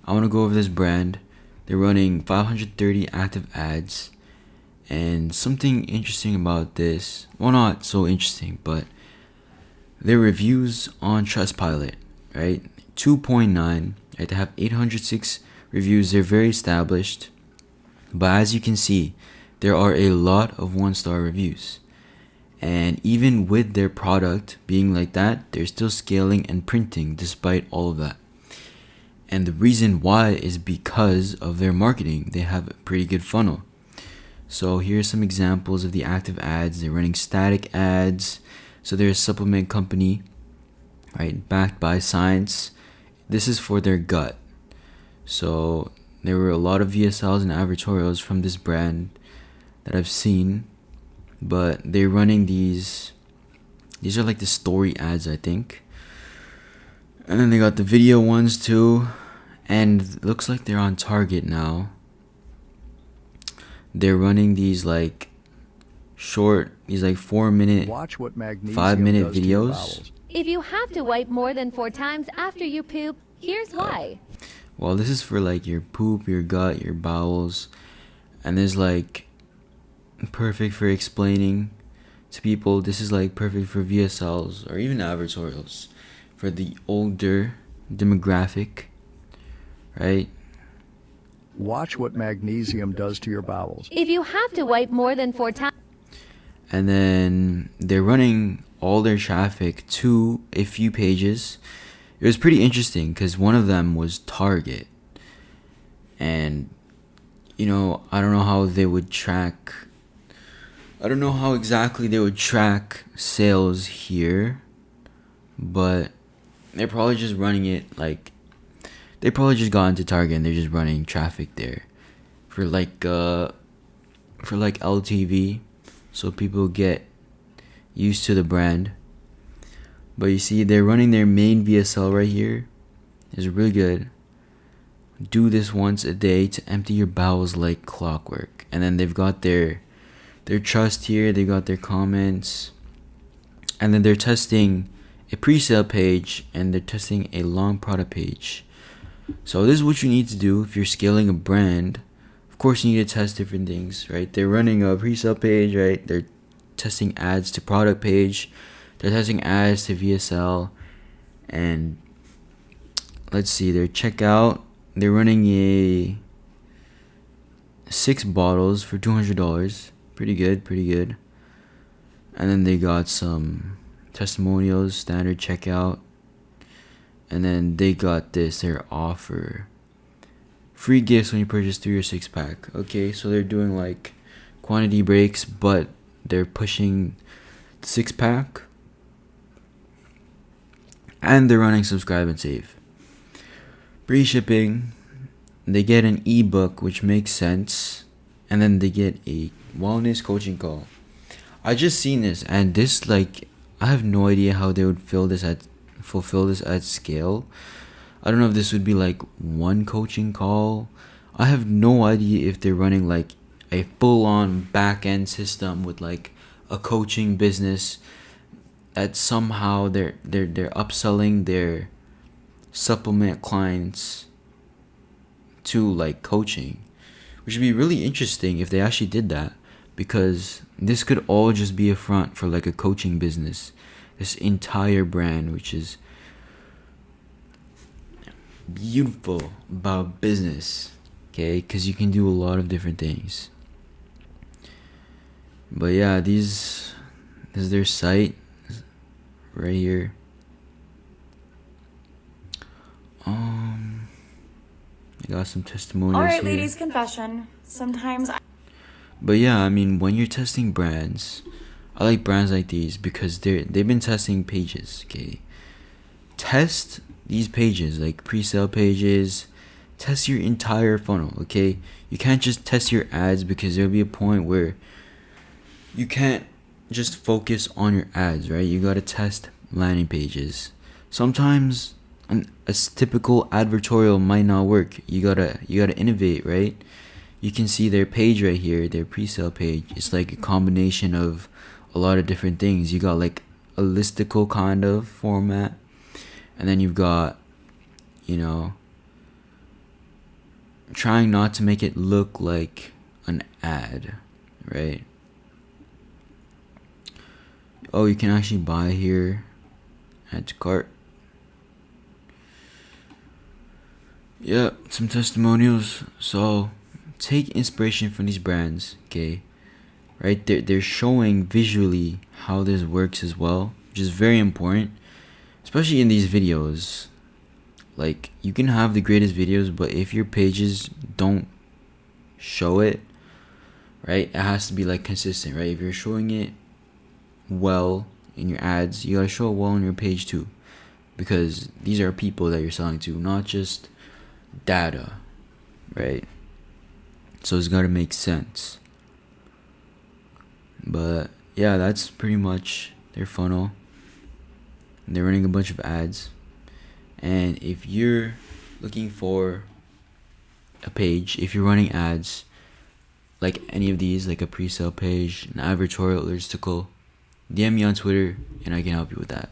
I want to go over this brand. They're running 530 active ads. And something interesting about this, well, not so interesting, but their reviews on Trustpilot, right? 2.9, right? They have 806 reviews. They're very established. But as you can see, there are a lot of one-star reviews. And even with their product being like that, they're still scaling and printing despite all of that. And the reason why is because of their marketing. They have a pretty good funnel. So here's some examples of the active ads. They're running static ads. So they're a supplement company, right, backed by science. This is for their gut. So there were a lot of VSLs and advertorials from this brand that I've seen, but they're running these are like the story ads, I think. And then they got the video ones too, and it looks like they're on target now. They're running these like short, these like 4-minute, Watch what magnesium 5-minute does to your videos. bowels. If you have to wipe more than 4 times after you poop, here's why. Well, this is for like your poop, your gut, your bowels, and this is like perfect for explaining to people. This is like perfect for VSLs or even advertorials for the older demographic, right? Watch what magnesium does to your bowels. If you have to wipe more than 4 times. And then they're running all their traffic to a few pages. It was pretty interesting because one of them was Target. And, you know, I don't know how they would track. I don't know how exactly they would track sales here. But they're probably just running it like. They probably just got into Target and they're just running traffic there. For like LTV. So people get used to the brand. But you see, they're running their main VSL right here. It's really good. Do this once a day to empty your bowels like clockwork. And then they've got their trust here. They got their comments. And then they're testing a pre-sale page. And they're testing a long product page. So this is what you need to do if you're scaling a brand. Of course, you need to test different things, right? They're running a pre-sale page, right? They're testing ads to product page. They're testing ads to VSL. And let's see, their checkout. They're running a 6 bottles for $200. Pretty good. And then they got some testimonials, standard checkout. And then they got their offer. Free gifts when you purchase 3 or 6-pack. Okay, so they're doing like quantity breaks, but they're pushing the 6-pack. And they're running subscribe and save. Free shipping. They get an ebook, which makes sense. And then they get a wellness coaching call. I just seen this, and this, like, I have no idea how they would fulfill this at scale. I don't know if this would be like one coaching call. I have no idea if they're running like a full-on back-end system with like a coaching business that somehow they're upselling their supplement clients to like coaching, which would be really interesting if they actually did that, because this could all just be a front for like a coaching business, this entire brand, which is beautiful about business, okay, because you can do a lot of different things. But yeah, this is their site right here. I got some testimonials. All right, here. ladies, confession. But yeah, I mean, when you're testing brands, I like brands like these because they've been testing pages, okay? Test these pages, like pre-sale pages. Test your entire funnel, okay? You can't just test your ads, because there'll be a point where you can't just focus on your ads, right? You gotta test landing pages. Sometimes a typical advertorial might not work. You gotta innovate, right? You can see their page right here, their pre-sale page. It's like a combination of a lot of different things. You got like a listicle kind of format, and then you've got, you know, trying not to make it look like an ad, right? Oh, you can actually buy here. Add to cart. Yeah, some testimonials. So take inspiration from these brands, okay? Right? They're showing visually how this works as well, which is very important, especially in these videos. Like, you can have the greatest videos, but if your pages don't show it, right, it has to be like consistent, right? If you're showing it well in your ads, you gotta show it well on your page too, because these are people that you're selling to, not just data, right? So it's gotta make sense. But yeah, that's pretty much their funnel. They're running a bunch of ads. And if you're looking for a page, if you're running ads like any of these, like a pre-sale page, an advertorial listicle, DM me on Twitter and I can help you with that.